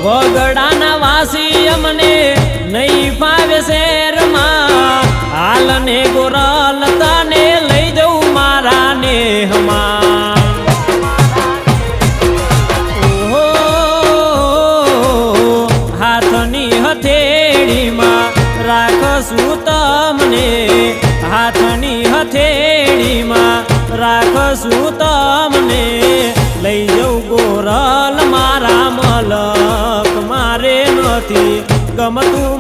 બગડાના વાસી અમને નહીં ફાવે શેરમાં હાલ ને ગોરલ તને લઈ જઉં મારા નેહમાં ઓહો હાથની હથેળીમાં રાખશું તમને હાથની હથેળીમાં રાખશું તમને લઈ જઉં ગોરલ મારા મલક મારે નથી ગમતું